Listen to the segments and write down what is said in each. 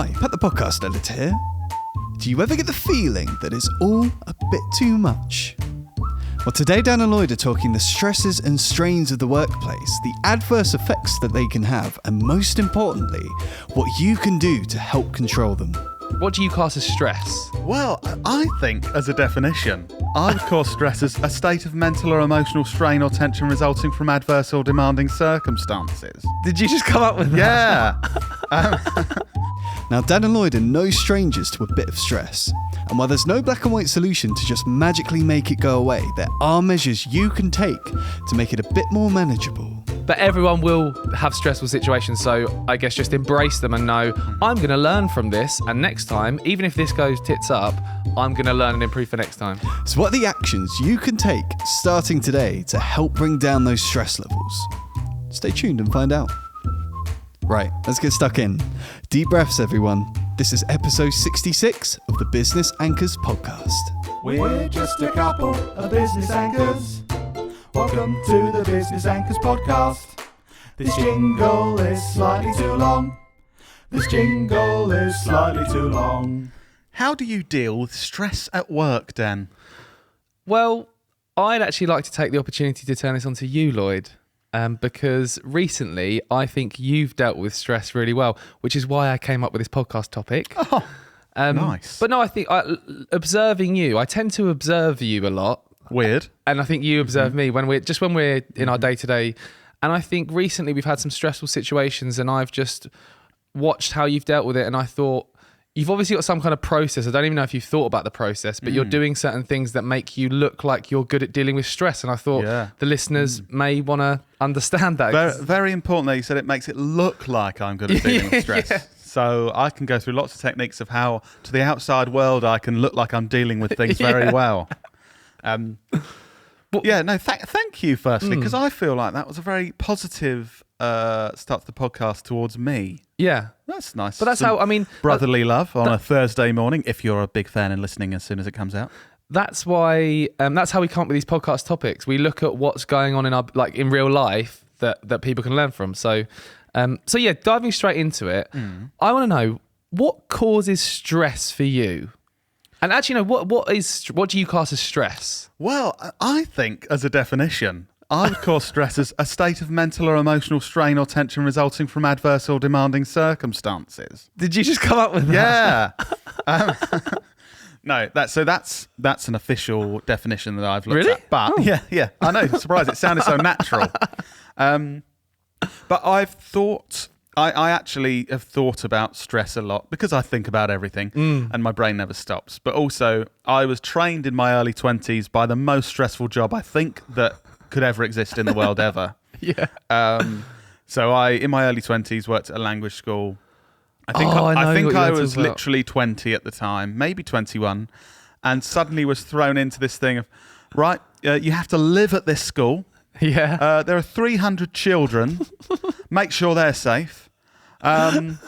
Hi, Pat the podcast editor here. Do you ever get the feeling that it's all a bit too much? Well, today Dan and Lloyd are talking the stresses and strains of the workplace, the adverse effects that they can have, and most importantly, what you can do to help control them. What do you class as stress? Well, I think, as a definition, I would call stress as a state of mental or emotional strain or tension resulting from adverse or demanding circumstances. Did you just come up with that? Yeah. Now, Dan and Lloyd are no strangers to a bit of stress. And while there's no black and white solution to just magically make it go away, there are measures you can take to make it a bit more manageable. But everyone will have stressful situations, so I guess just embrace them and know, I'm going to learn from this, and next time, even if this goes tits up, I'm going to learn and improve for next time. So what are the actions you can take starting today to help bring down those stress levels? Stay tuned and find out. Right, let's get stuck in. Deep breaths, everyone. This is episode 66 of the Business Anchors podcast. We're just a couple of business anchors. Welcome to the Business Anchors podcast. This jingle is slightly too long. This jingle is slightly too long. How do you deal with stress at work, Dan? Well, I'd actually like to take the opportunity to turn this on to you, Lloyd, because recently I think you've dealt with stress really well, which is why I came up with this podcast topic. Oh, nice. But no, I think observing you, I tend to observe you a lot. Weird. And I think you observe me when we're in our day-to-day. And I think recently we've had some stressful situations and I've just watched how you've dealt with it. And I thought, you've obviously got some kind of process. I don't even know if you've thought about the process, but you're doing certain things that make you look like you're good at dealing with stress. And I thought the listeners may want to understand that. Very, very important that you said it makes it look like I'm good at dealing with stress. Yeah. So I can go through lots of techniques of how, to the outside world, I can look like I'm dealing with things very well. Thank you firstly, because I feel like that was a very positive start to the podcast towards me. Yeah. That's nice. But that's how, I mean... brotherly love on a Thursday morning, if you're a big fan and listening as soon as it comes out. That's why, that's how we come up with these podcast topics. We look at what's going on in real life that people can learn from. So diving straight into it, I want to know, what causes stress for you? And actually, what do you class as stress? Well, I think, as a definition, I would call stress as a state of mental or emotional strain or tension resulting from adverse or demanding circumstances. Did you just come up with that? Yeah. No, that's an official definition that I've looked Really? at. But yeah, I know. Surprised it sounded so natural. But I actually have thought about stress a lot because I think about everything and my brain never stops. But also, I was trained in my early 20s by the most stressful job I think that could ever exist in the world ever. Yeah. So I, in my early 20s, worked at a language school. I think I was literally 20 at the time, maybe 21, and suddenly was thrown into this thing of, right, you have to live at this school. Yeah. There are 300 children. Make sure they're safe.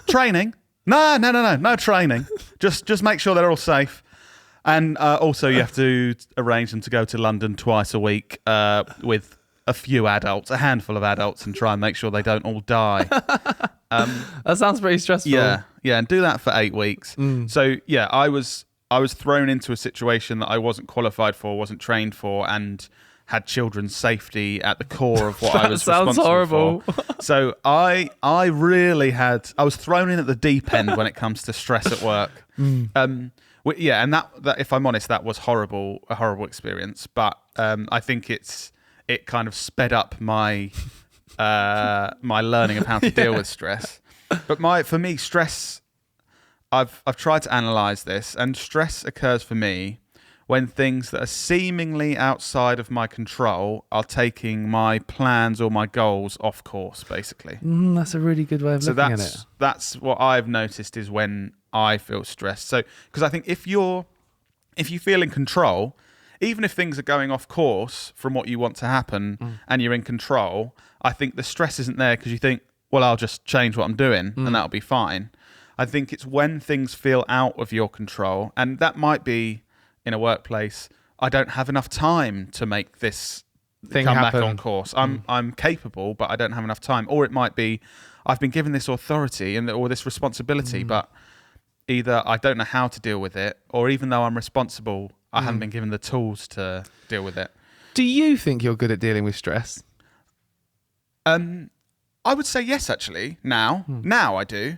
Training? No training. Just make sure they're all safe. And also you have to arrange them to go to London twice a week with a few adults, a handful of adults, and try and make sure they don't all die. That sounds pretty stressful. Yeah, and do that for 8 weeks. So yeah, I was thrown into a situation that I wasn't qualified for, wasn't trained for, and had children's safety at the core of what I was responsible sounds horrible. for. So I was thrown in at the deep end when it comes to stress at work. And that if I'm honest, that was a horrible experience. But I think it kind of sped up my my learning of how to deal with stress. But for me, stress, I've tried to analyze this, and stress occurs for me when things that are seemingly outside of my control are taking my plans or my goals off course, basically. That's a really good way of looking at it. That's what I've noticed is when I feel stressed. So, because I think if you feel in control, even if things are going off course from what you want to happen and you're in control, I think the stress isn't there because you think, well, I'll just change what I'm doing and that'll be fine. I think it's when things feel out of your control, and that might be in a workplace, I don't have enough time to make this thing come happen. back on course. I'm capable, but I don't have enough time. Or it might be, I've been given this authority or this responsibility, but either I don't know how to deal with it, or even though I'm responsible, I haven't been given the tools to deal with it. Do you think you're good at dealing with stress? I would say yes, actually. Now I do.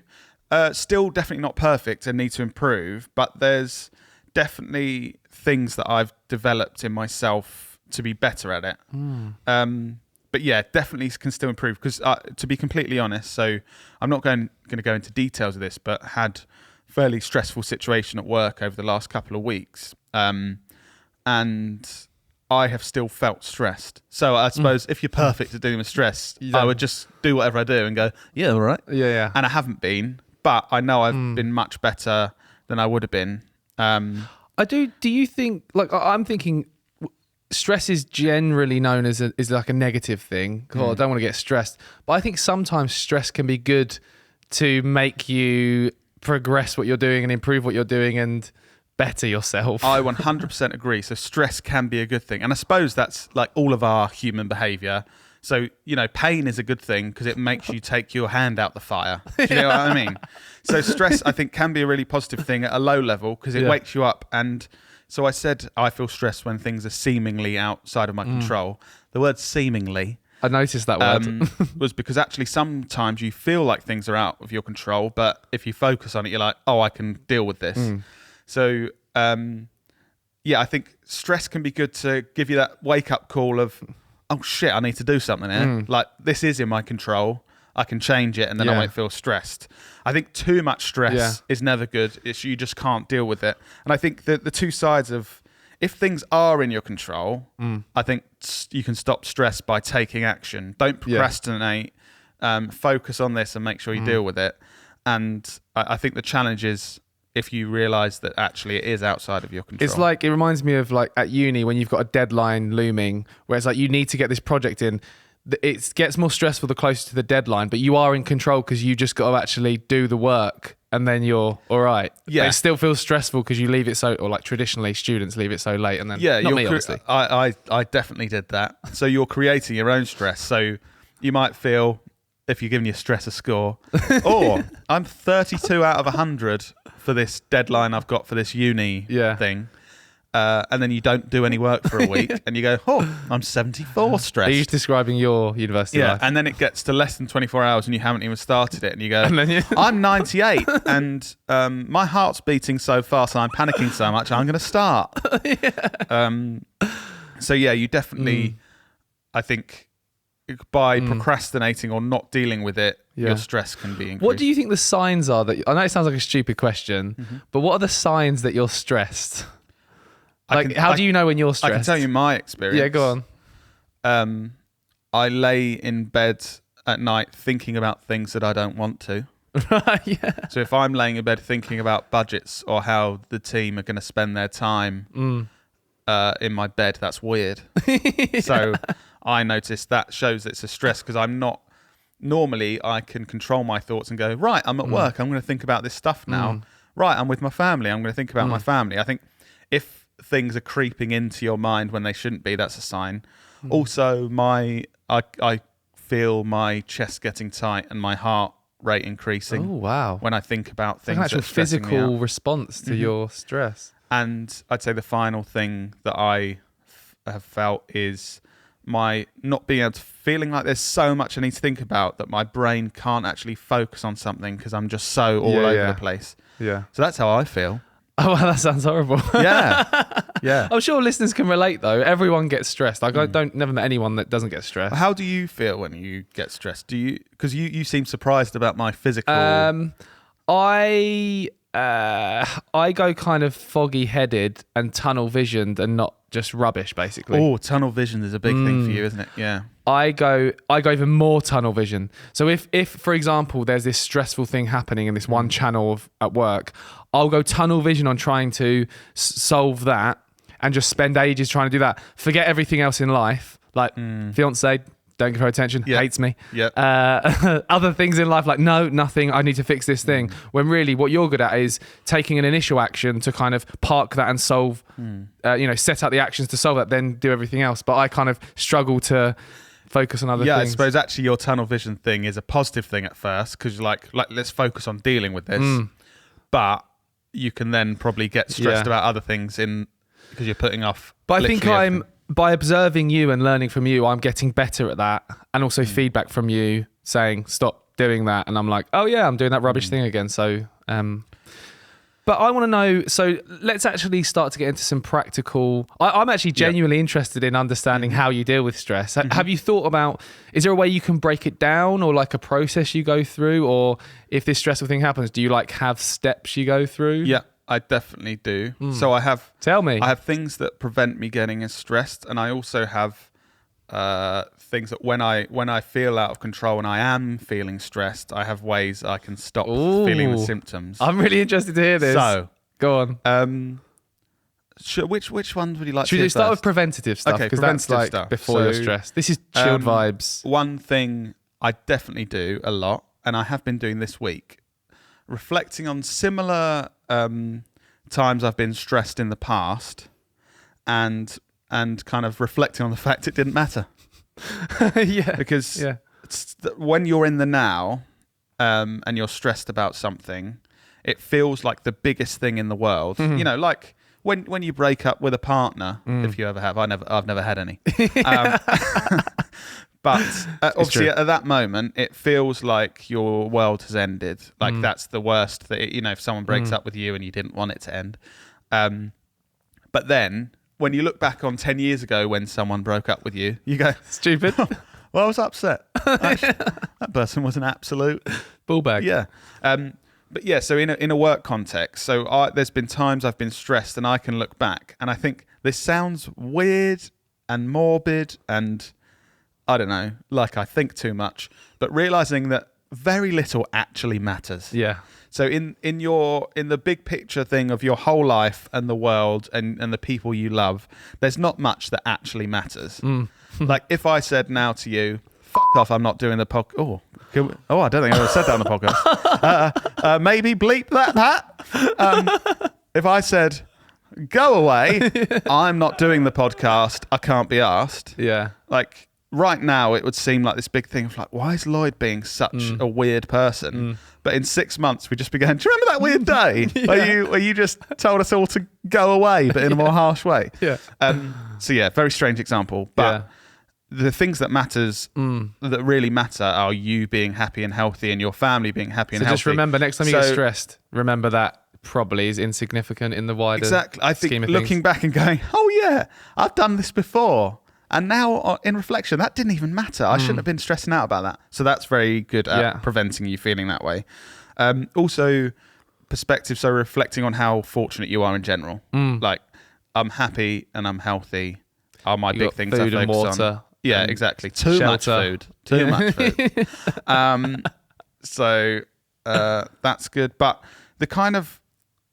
Still definitely not perfect and need to improve, but there's definitely things that I've developed in myself to be better at it. But yeah, definitely can still improve, because to be completely honest, so I'm not going to go into details of this, but had fairly stressful situation at work over the last couple of weeks. And I have still felt stressed. So I suppose if you're perfect at dealing with stress, I would just do whatever I do and go, yeah, all right. Yeah. And I haven't been, but I know I've been much better than I would have been. I do. Do you think, like, I'm thinking stress is generally known as like a negative thing. I don't want to get stressed. But I think sometimes stress can be good to make you progress what you're doing and improve what you're doing and better yourself. I 100% agree. So stress can be a good thing. And I suppose that's like all of our human behavior. So, pain is a good thing because it makes you take your hand out the fire. Do you know what I mean? So stress, I think, can be a really positive thing at a low level because it wakes you up. And so I said I feel stressed when things are seemingly outside of my control. The word seemingly... I noticed that word. was because actually sometimes you feel like things are out of your control, but if you focus on it, you're like, oh, I can deal with this. So, I think stress can be good to give you that wake-up call of, oh, shit, I need to do something here. Like, this is in my control. I can change it, and then I won't feel stressed. I think too much stress is never good. You just can't deal with it. And I think the two sides of, if things are in your control, I think you can stop stress by taking action. Don't procrastinate. Focus on this and make sure you deal with it. And I think the challenge is if you realise that actually it is outside of your control. It's like, it reminds me of like at uni when you've got a deadline looming, where it's like you need to get this project in. It gets more stressful the closer to the deadline, but you are in control because you just got to actually do the work and then you're all right. Yeah. But it still feels stressful because you leave it so, or like traditionally students leave it so late and then, not me obviously. I definitely did that. So you're creating your own stress. So you might feel, if you're giving your stress a score, or I'm 32 out of 100 for this deadline I've got for this uni thing. And then you don't do any work for a week and you go, oh, I'm 74 stressed. Are you describing your university life? And then it gets to less than 24 hours and you haven't even started it and you go, I'm 98 and my heart's beating so fast and I'm panicking so much, I'm going to start. You definitely, I think, by procrastinating or not dealing with it, your stress can be increased. What do you think the signs are that, I know it sounds like a stupid question, but what are the signs that you're stressed? Like, how do you know when you're stressed? I can tell you my experience. Yeah, go on. I lay in bed at night thinking about things that I don't want to. So if I'm laying in bed thinking about budgets or how the team are going to spend their time in my bed, that's weird. So I noticed that shows it's a stress because I'm not... Normally, I can control my thoughts and go, right, I'm at work. I'm going to think about this stuff now. Right, I'm with my family. I'm going to think about my family. I think if things are creeping into your mind when they shouldn't be, that's a sign. Also, I feel my chest getting tight and my heart rate increasing. Oh, wow. When I think about things. It's like an actual physical response to your stress. And I'd say the final thing that I have felt is my not being able to, feeling like there's so much I need to think about that my brain can't actually focus on something because I'm just so all over the place. Yeah. So that's how I feel. Oh, wow, that sounds horrible. Yeah. I'm sure listeners can relate though. Everyone gets stressed. Like I never met anyone that doesn't get stressed. How do you feel when you get stressed? Do you, because you seem surprised about my physical. I go kind of foggy headed and tunnel visioned and not just rubbish basically. Oh, tunnel vision is a big thing for you, isn't it? Yeah. I go even more tunnel vision. So if for example there's this stressful thing happening in this one channel at work, I'll go tunnel vision on trying to solve that and just spend ages trying to do that. Forget everything else in life, like fiance, don't give her attention, hates me. Other things in life like no, nothing, I need to fix this thing. When really what you're good at is taking an initial action to kind of park that and solve, set out the actions to solve that, then do everything else. But I kind of struggle to focus on other things. I suppose actually your tunnel vision thing is a positive thing at first because you're like let's focus on dealing with this. But you can then probably get stressed about other things because you're putting off. But I think literally by observing you and learning from you, I'm getting better at that. And also feedback from you saying, stop doing that. And I'm like, oh yeah, I'm doing that rubbish thing again. So, but I want to know, so let's actually start to get into some practical, I'm actually genuinely interested in understanding how you deal with stress. Have you thought about, is there a way you can break it down, or like a process you go through? Or if this stressful thing happens, do you like have steps you go through? Yeah, I definitely do. So Tell me. I have things that prevent me getting as stressed, and I also have things that when I feel out of control and I am feeling stressed, I have ways I can stop feeling the symptoms. I'm really interested to hear this. So go on. Which ones would you like Should to we hear start with first? preventative stuff? Okay, Because that's preventative like stuff. before you're So, stressed. This is chilled vibes. One thing I definitely do a lot, and I have been doing this week, reflecting on similar times I've been stressed in the past, and kind of reflecting on the fact it didn't matter. Yeah. Because when you're in the now and you're stressed about something, it feels like the biggest thing in the world. You know, like when you break up with a partner, if you ever have. I've never had any. But obviously at that moment, it feels like your world has ended. Like that's the worst thing. You know, if someone breaks up with you and you didn't want it to end. But then when you look back on 10 years ago when someone broke up with you, you go, Stupid. well, I was upset. That person was an absolute Ball bag. Yeah. But yeah, so in a work context, so there's been times I've been stressed and I can look back and I think this sounds weird and morbid and I don't know, like I think too much, but realizing that very little actually matters. Yeah. So in the big picture thing of your whole life and the world and the people you love, there's not much that actually matters. Like if I said now to you, fuck off, I'm not doing the podcast. I don't think I ever said that on the podcast. Maybe bleep that, Pat. If I said, go away, I'm not doing the podcast, I can't be asked. Yeah. Like right now, it would seem like this big thing of like, why is Lloyd being such a weird person? But in 6 months, we just began, do you remember that weird day where you just told us all to go away, but in a more harsh way? Yeah. So yeah, very strange example. But the things that that really matter are you being happy and healthy and your family being happy and So healthy. just remember, next time you get stressed, remember that probably is insignificant in the wider Exactly. I think scheme of looking things. back and going, oh yeah, I've done this before. And now in reflection, that didn't even matter. I shouldn't have been stressing out about that. So that's very good at preventing you feeling that way. Also, perspective, so reflecting on how fortunate you are in general. Like, I'm happy and I'm healthy are my big things I food and focus water. on. Yeah, exactly. Too much shelter. food. Too much food. So that's good. But the kind of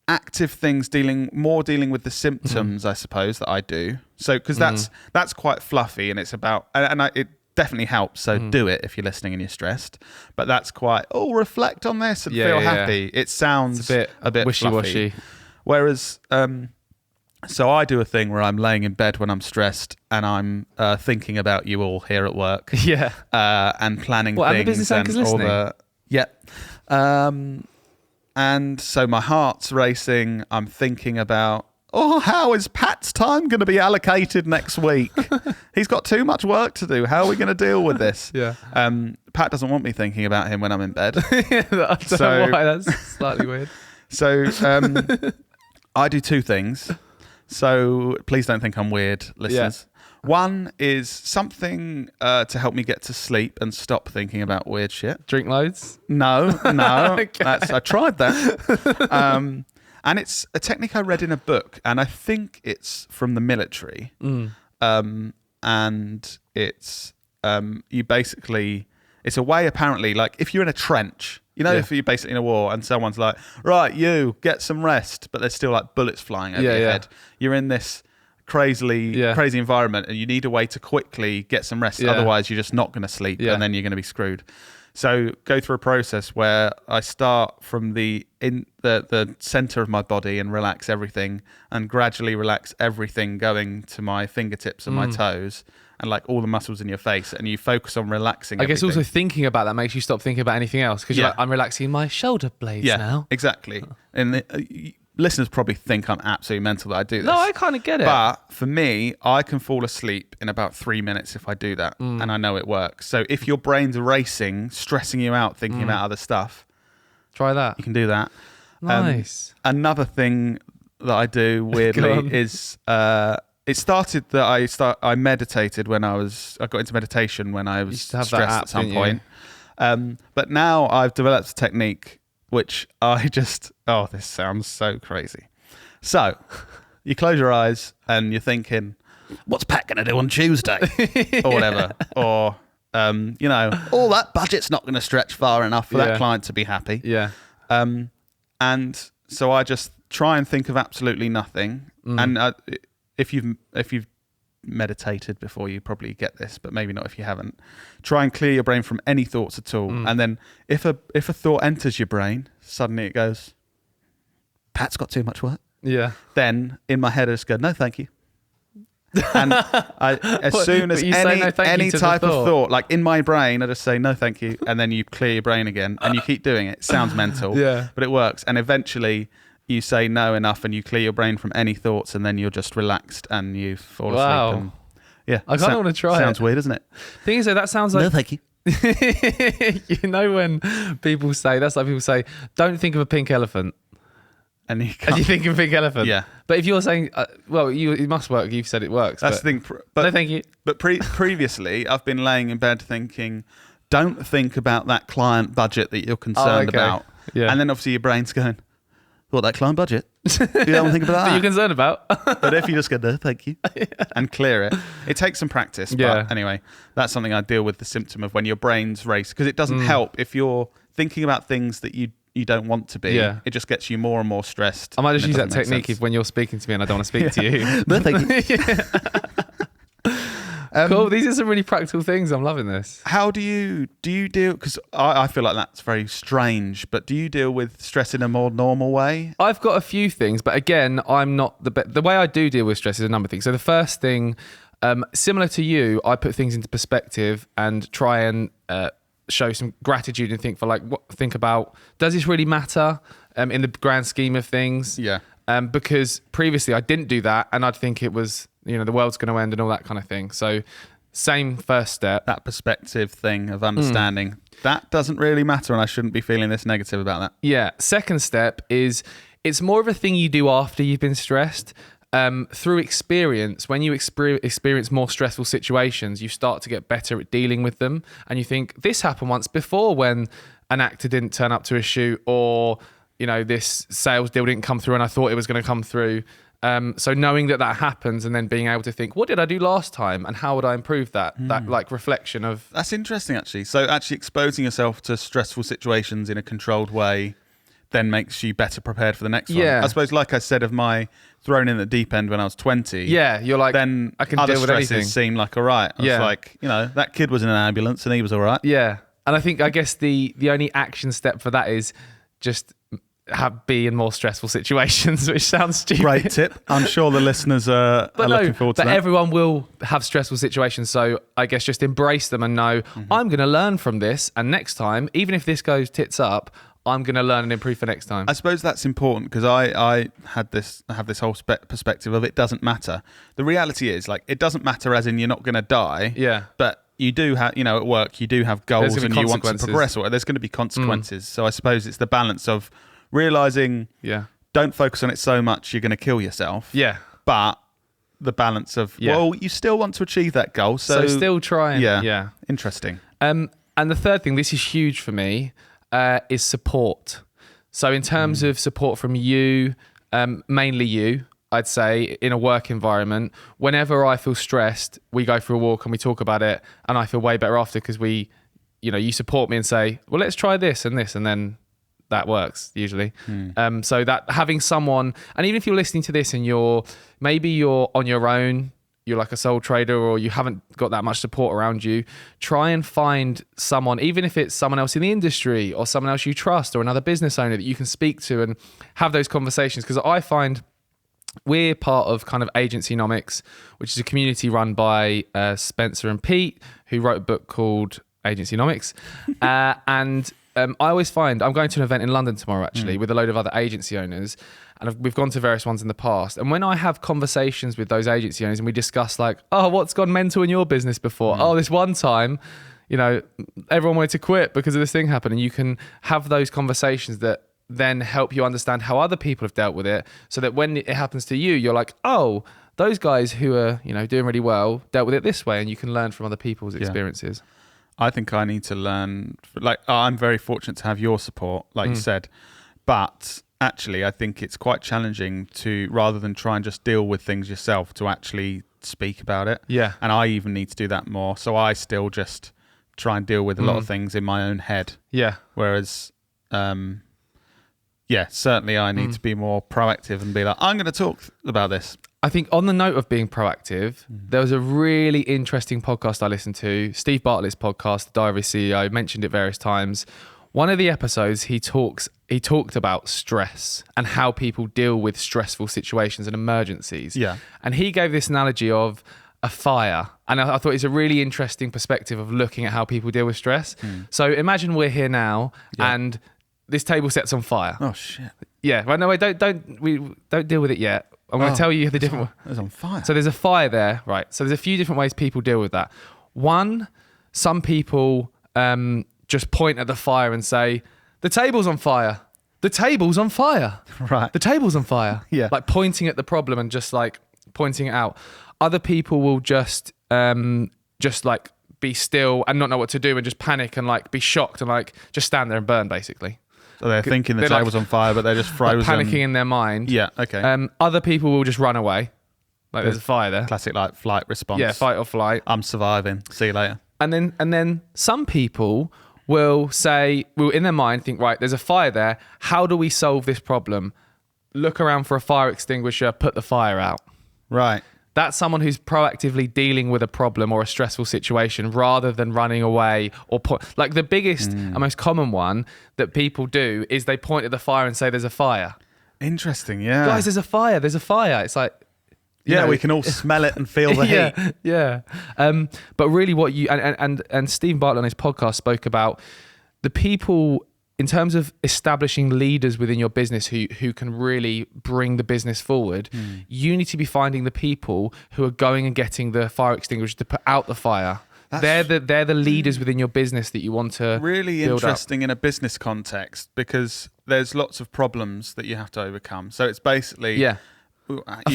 active things dealing with the symptoms, I suppose, that I do. So because that's quite fluffy and it's about it definitely helps. So do it if you're listening and you're stressed. But that's quite reflect on this and feel happy. It sounds It's a bit wishy-washy. fluffy. Whereas so I do a thing where I'm laying in bed when I'm stressed and I'm thinking about you all here at work. Yeah. And planning What, things. and the business anchors listening? And so my heart's racing. I'm thinking about, how is Pat's time going to be allocated next week? He's got too much work to do. How are we going to deal with this? Yeah. Pat doesn't want me thinking about him when I'm in bed. I don't know why, that's slightly weird. So I do two things. So please don't think I'm weird, listeners. Yeah. One is something to help me get to sleep and stop thinking about weird shit. Drink loads? No. Okay. I tried that. And it's a technique I read in a book, and I think it's from the military. And it's you basically, it's a way apparently, like if you're in a trench, if you're basically in a war and someone's like, right, you get some rest, but there's still like bullets flying over your head. You're in this crazy environment and you need a way to quickly get some rest. Otherwise you're just not going to sleep and then you're going to be screwed. So go through a process where I start from the center of my body and relax everything and gradually relax everything going to my fingertips and my toes and like all the muscles in your face, and you focus on relaxing I guess everything. also thinking about that makes you stop thinking about anything else because you're like, I'm relaxing my shoulder blades now. Exactly. And listeners probably think I'm absolutely mental that I do this. No, I kind of get it. But for me, I can fall asleep in about 3 minutes if I do that, and I know it works. So if your brain's racing, stressing you out, thinking about other stuff, try that. you can do that. Nice. Another thing that I do weirdly is it started that I meditated when I got into meditation when I was used to have stressed that app, at some didn't you? point. But now I've developed a technique which this sounds so crazy. So you close your eyes and you're thinking, what's Pat going to do on Tuesday? Or whatever. Or, all that budget's not going to stretch far enough for that client to be happy. Yeah. And so I just try and think of absolutely nothing. And if you've meditated before, you probably get this, but maybe not if you haven't. Try and clear your brain from any thoughts at all. And then if a thought enters your brain, suddenly it goes, Pat's got too much work. Yeah. Then in my head I just go, no, thank you. And as soon as you say no thank you any to the type of thought? thought, like in my brain, I just say no thank you, and then you clear your brain again, and you keep doing it. It sounds mental, but it works. And eventually you say no enough and you clear your brain from any thoughts, and then you're just relaxed and you fall asleep. And, yeah. I kind of want to try Sounds it. weird, doesn't it? Thing is, though, that sounds like... No, thank you. You know when people say, that's like people say, don't think of a pink elephant. And you And can't. you think of a pink elephant. Yeah. But if you're saying, it must work. You've said it works. That's but the thing. But, no, thank you. But previously, I've been laying in bed thinking, don't think about that client budget that you're concerned about. Yeah. And then obviously your brain's going, what, that client budget? You don't think about That you're that. concerned about. But if you just go, no, thank you, and clear it, it takes some practice. Yeah. But anyway, that's something I deal with, the symptom of when your brain's race, because it doesn't help if you're thinking about things that you don't want to be. Yeah. It just gets you more and more stressed. I might just and it use that doesn't make technique sense. if when you're speaking to me and I don't want to speak to you. No, thank you. Cool. These are some really practical things. I'm loving this. How do you deal? Because I feel like that's very strange. But do you deal with stress in a more normal way? I've got a few things, but again, I'm not the best. The way I do deal with stress is a number of things. So the first thing, similar to you, I put things into perspective and try and show some gratitude and think about, does this really matter in the grand scheme of things? Yeah. Because previously I didn't do that, and I'd think it was, the world's going to end and all that kind of thing. So same first step. That perspective thing of understanding that doesn't really matter, and I shouldn't be feeling this negative about that. Yeah. Second step is it's more of a thing you do after you've been stressed. Through experience, when you experience more stressful situations, you start to get better at dealing with them. And you think, this happened once before when an actor didn't turn up to a shoot, or, this sales deal didn't come through and I thought it was going to come through. So knowing that happens and then being able to think, what did I do last time and how would I improve that? That like reflection of... That's interesting, actually. So actually exposing yourself to stressful situations in a controlled way then makes you better prepared for the next one. Yeah. I suppose, like I said, of my thrown in the deep end when I was 20. Yeah, you're like, then I can other deal with stresses anything. seem like all right. I was like, that kid was in an ambulance and he was all right. Yeah. And I guess the only action step for that is just be in more stressful situations, which sounds stupid. Great tip. I'm sure the listeners are looking forward to but that. everyone will have stressful situations. So I guess just embrace them and know I'm going to learn from this. And next time, even if this goes tits up, I'm going to learn and improve for next time. I suppose that's important because I have this whole perspective of it doesn't matter. The reality is, like, it doesn't matter as in you're not going to die. Yeah. But you do have, at work, you do have goals gonna and be you want to consequences. progress, or there's going to be consequences. So I suppose it's the balance of realizing, don't focus on it so much you're going to kill yourself. Yeah. But the balance of, well, you still want to achieve that goal. So still try and, yeah. Interesting. And the third thing, this is huge for me, is support. So in terms of support from you, mainly you, I'd say, in a work environment, whenever I feel stressed, we go for a walk and we talk about it, and I feel way better after because you support me and say, well, let's try this, and then that works usually. So that having someone, and even if you're listening to this and maybe you're on your own, you're like a sole trader, or you haven't got that much support around you, try and find someone, even if it's someone else in the industry or someone else you trust or another business owner that you can speak to and have those conversations. Because I find we're part of kind of Agencynomics, which is a community run by Spencer and Pete, who wrote a book called Agencynomics. And I always find I'm going to an event in London tomorrow actually with a load of other agency owners, and we've gone to various ones in the past. And when I have conversations with those agency owners and we discuss like, oh, what's gone mental in your business before? Oh, this one time, you know, everyone wanted to quit because of this thing happened. And you can have those conversations that then help you understand how other people have dealt with it, so that when it happens to you, you're like, oh, those guys who are, you know, doing really well dealt with it this way, and you can learn from other people's experiences. I think I need to learn. Like, I'm very fortunate to have your support, like you said, but actually, I think it's quite challenging to, rather than try and just deal with things yourself, to actually speak about it. Yeah. And I even need to do that more. So I still just try and deal with a lot of things in my own head. Yeah. Whereas, certainly I need to be more proactive and be like, I'm going to talk about this. I think on the note of being proactive, there was a really interesting podcast I listened to, Steve Bartlett's podcast, The Diary of a CEO, mentioned it various times. One of the episodes, he talked about stress and how people deal with stressful situations and emergencies. Yeah. And he gave this analogy of a fire. And I thought it's a really interesting perspective of looking at how people deal with stress. So imagine we're here now and this table set's on fire. Oh, shit. Yeah, right. No, wait, don't deal with it yet. I'm going to tell you the different. It's on fire. So there's a fire there, right? So there's a few different ways people deal with that. One, some people just point at the fire and say, "The table's on fire. The table's on fire. Right. The table's on fire." Yeah. Like pointing at the problem and just like pointing it out. Other people will just like be still and not know what to do and just panic and like be shocked and like just stand there and burn basically. So they're thinking the They're table's like- on fire, but they're just frozen. Like panicking in their mind. Yeah, okay. Other people will just run away. Like there's a fire there. Classic like flight response. Yeah, fight or flight. I'm surviving. See you later. And then some people will in their mind think, right, there's a fire there. How do we solve this problem? Look around for a fire extinguisher, put the fire out. Right. That's someone who's proactively dealing with a problem or a stressful situation rather than running away or like the biggest and most common one that people do is they point at the fire and say, there's a fire. Interesting, yeah. Guys, there's a fire. There's a fire. It's like, you know, we can all smell it and feel the heat. Yeah. But really what you, and Steve Bartlett on his podcast spoke about the people in terms of establishing leaders within your business who can really bring the business forward. You need to be finding the people who are going and getting the fire extinguisher to put out the fire. They're the leaders within your business that you want to really build interesting in a business context because there's lots of problems that you have to overcome. So it's basically a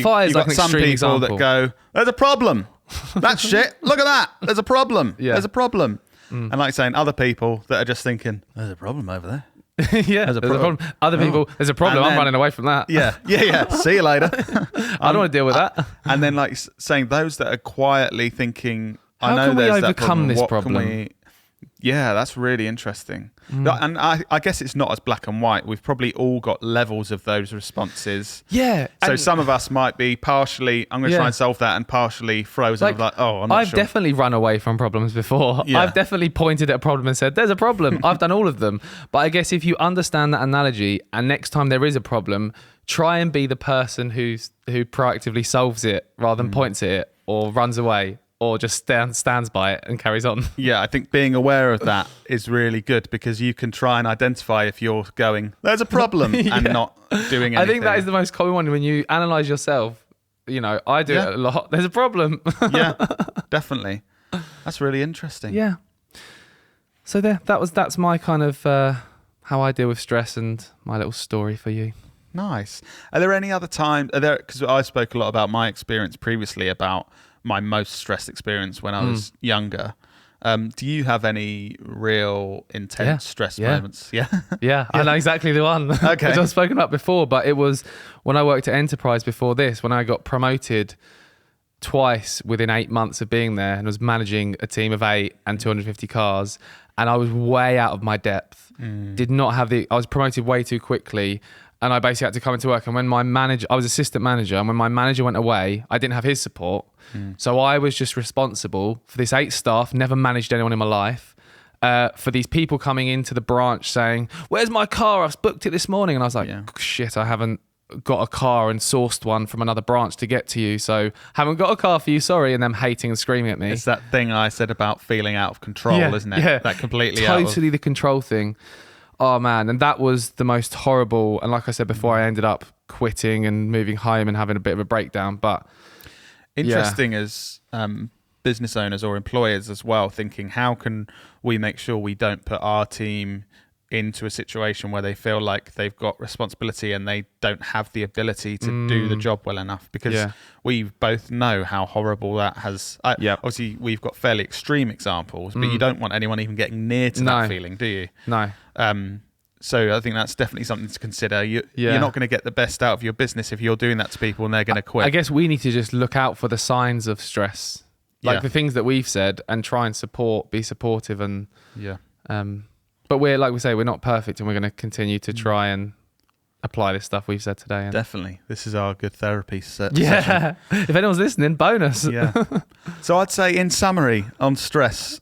fire is you've like got an some extreme people example. that go, there's a problem. That's shit. Look at that. There's a problem. Yeah. There's a problem. And like saying, other people that are just thinking, there's a problem over there. Yeah, there's a problem. Other people, there's a problem. And I'm then- running away from that. Yeah. See you later. I don't want to deal with that. And then like saying those that are quietly thinking, How I know can we there's that overcome problem. this What problem? Can we... Yeah, that's really interesting. And I guess it's not as black and white. We've probably all got levels of those responses. Yeah. So and- some of us might be partially, I'm going to Yeah. try and solve that, and partially frozen. Like, oh, I'm not I've sure. definitely run away from problems before. Yeah. I've definitely pointed at a problem and said, there's a problem. I've done all of them. But I guess if you understand that analogy and next time there is a problem, try and be the person who proactively solves it rather than points at it or runs away or just stands by it and carries on. Yeah, I think being aware of that is really good because you can try and identify if you're going, there's a problem, and not doing anything. I think that is the most common one when you analyze yourself. You know, I do it a lot. There's a problem. Yeah, definitely. That's really interesting. Yeah. So that's my kind of how I deal with stress and my little story for you. Nice. Are there any other times? Because I spoke a lot about my experience previously about my most stressed experience when I was younger. Do you have any real intense stress moments? Yeah. Yeah, I know exactly the one. Okay. Which I've spoken about before, but it was when I worked at Enterprise before this, when I got promoted twice within 8 months of being there and was managing a team of 8 and 250 cars. And I was way out of my depth. Did not have I was promoted way too quickly. And I basically had to come into work. And when my manager, I was assistant manager, and when my manager went away, I didn't have his support. So I was just responsible for this 8 staff, never managed anyone in my life, for these people coming into the branch saying, where's my car? I've booked it this morning. And I was like, shit, I haven't got a car and sourced one from another branch to get to you. So haven't got a car for you, sorry. And them hating and screaming at me. It's that thing I said about feeling out of control, isn't it? Yeah. That completely totally the control thing. Oh man, and that was the most horrible. And like I said before, I ended up quitting and moving home and having a bit of a breakdown. But interesting as business owners or employers as well, thinking how can we make sure we don't put our team into a situation where they feel like they've got responsibility and they don't have the ability to do the job well enough, because we both know how horrible that has. Obviously, we've got fairly extreme examples, but you don't want anyone even getting near to that feeling, do you? No. So I think that's definitely something to consider. You're not going to get the best out of your business if you're doing that to people and they're going to quit. I guess we need to just look out for the signs of stress, like the things that we've said, and try and be supportive, and but we're, like we say, we're not perfect, and we're going to continue to try and apply this stuff we've said today. And definitely, this is our good therapy session. If anyone's listening, bonus. So I'd say, in summary, on stress,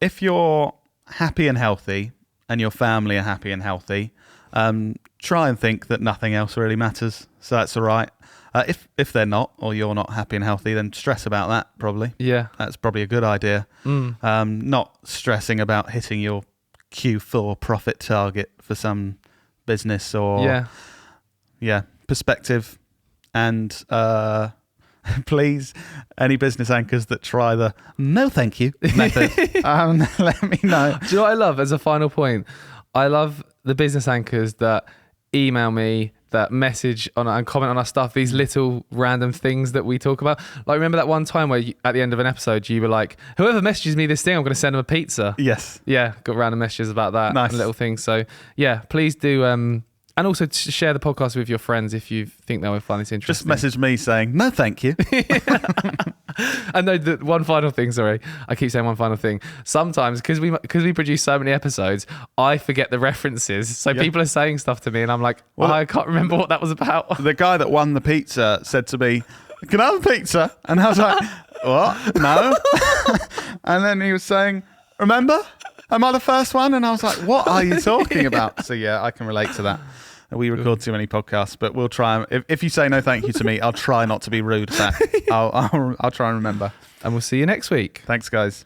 if you're happy and healthy, and your family are happy and healthy, try and think that nothing else really matters. So that's all right. If they're not, or you're not happy and healthy, then stress about that, probably. Yeah. That's probably a good idea. Not stressing about hitting your Q4 profit target for some business or perspective. And please, any business anchors that try the no thank you method, let me know. Do you know what I love as a final point? I love the business anchors that email me, that message on and comment on our stuff, these little random things that we talk about. Like, remember that one time where at the end of an episode you were like, whoever messages me this thing, I'm going to send them a pizza. Yes. Yeah, got random messages about that. Nice. And little things. So yeah, please do, and also share the podcast with your friends if you think they will find this interesting. Just message me saying no thank you. And no, one final thing, sorry. I keep saying one final thing. Sometimes, because we produce so many episodes, I forget the references. So people are saying stuff to me and I'm like, I can't remember what that was about. The guy that won the pizza said to me, can I have a pizza? And I was like, what? No. And then he was saying, remember? Am I the first one? And I was like, what are you talking about? So yeah, I can relate to that. We record too many podcasts, but we'll try. If you say no thank you to me, I'll try not to be rude back. I'll try and remember. And we'll see you next week. Thanks, guys.